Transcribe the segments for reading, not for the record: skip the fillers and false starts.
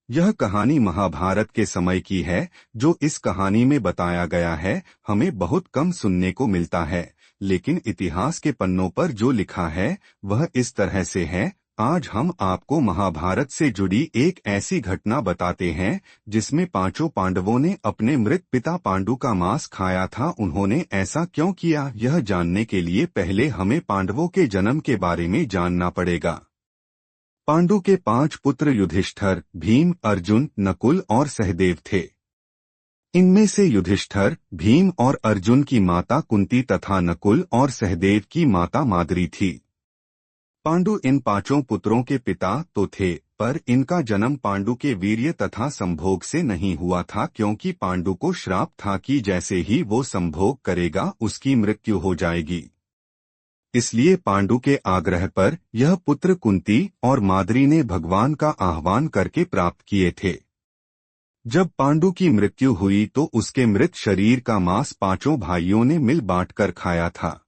यह कहानी महाभारत के समय की है। जो इस कहानी में बताया गया है हमें बहुत कम सुनने को मिलता है, लेकिन इतिहास के पन्नों पर जो लिखा है वह इस तरह से है। आज हम आपको महाभारत से जुड़ी एक ऐसी घटना बताते हैं जिसमें पांचों पांडवों ने अपने मृत पिता पांडु का मांस खाया था। उन्होंने ऐसा क्यों किया, यह जानने के लिए पहले हमें पांडवों के जन्म के बारे में जानना पड़ेगा। पांडु के 5 पुत्र युधिष्ठिर, भीम, अर्जुन, नकुल और सहदेव थे। इनमें से युधिष्ठिर, भीम और अर्जुन की माता कुंती तथा नकुल और सहदेव की माता माद्री थी। पांडु इन पांचों पुत्रों के पिता तो थे, पर इनका जन्म पांडु के वीर्य तथा संभोग से नहीं हुआ था, क्योंकि पांडु को श्राप था कि जैसे ही वो संभोग करेगा उसकी मृत्यु हो जाएगी। इसलिए पांडु के आग्रह पर यह पुत्र कुंती और माद्री ने भगवान का आह्वान करके प्राप्त किए थे। जब पांडु की मृत्यु हुई तो उसके मृत शरीर का मांस पांचों भाइयों ने मिल बांटकर खाया था।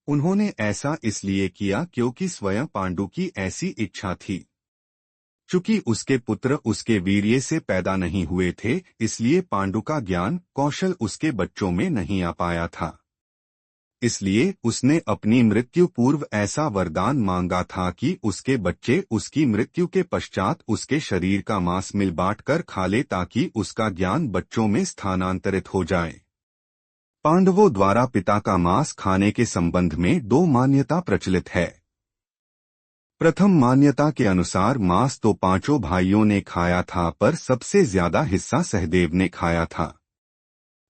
उन्होंने ऐसा इसलिए किया क्योंकि स्वयं पांडु की ऐसी इच्छा थी। चूंकि उसके पुत्र उसके वीर्य से पैदा नहीं हुए थे, इसलिए पांडु का ज्ञान कौशल उसके बच्चों में नहीं आ पाया था। इसलिए उसने अपनी मृत्यु पूर्व ऐसा वरदान मांगा था कि उसके बच्चे उसकी मृत्यु के पश्चात उसके शरीर का मांस मिल बांट कर खा ले, ताकि उसका ज्ञान बच्चों में स्थानांतरित हो जाए। पांडवों द्वारा पिता का मांस खाने के संबंध में 2 मान्यता प्रचलित है। प्रथम मान्यता के अनुसार मांस तो पांचों भाइयों ने खाया था, पर सबसे ज्यादा हिस्सा सहदेव ने खाया था।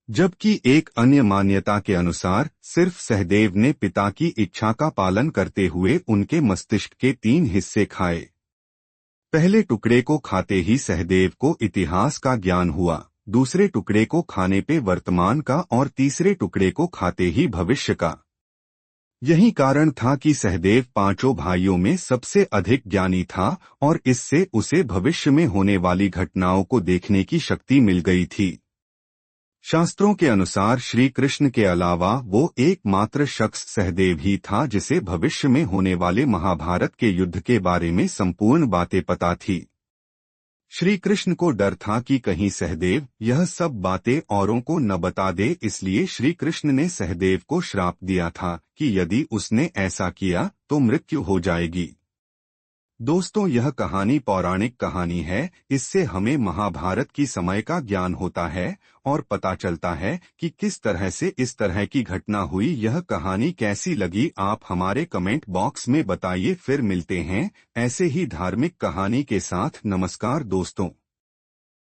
जबकि एक अन्य मान्यता के अनुसार सिर्फ सहदेव ने पिता की इच्छा का पालन करते हुए उनके मस्तिष्क के 3 हिस्से खाए। पहले टुकड़े को खाते ही सहदेव को इतिहास का ज्ञान हुआ, दूसरे टुकड़े को खाने पे वर्तमान का और तीसरे टुकड़े को खाते ही भविष्य का। यही कारण था कि सहदेव पांचों भाइयों में सबसे अधिक ज्ञानी था और इससे उसे भविष्य में होने वाली घटनाओं को देखने की शक्ति मिल गई थी। शास्त्रों के अनुसार श्री कृष्ण के अलावा वो एकमात्र शख्स सहदेव ही था जिसे भविष्य में होने वाले महाभारत के युद्ध के बारे में संपूर्ण बातें पता थी। श्री कृष्ण को डर था कि कहीं सहदेव यह सब बातें औरों को न बता दे, इसलिए श्री कृष्ण ने सहदेव को श्राप दिया था कि यदि उसने ऐसा किया तो मृत्यु हो जाएगी। दोस्तों, यह कहानी पौराणिक कहानी है। इससे हमें महाभारत की समय का ज्ञान होता है और पता चलता है कि किस तरह से इस तरह की घटना हुई। यह कहानी कैसी लगी आप हमारे कमेंट बॉक्स में बताइए। फिर मिलते हैं ऐसे ही धार्मिक कहानी के साथ। नमस्कार दोस्तों।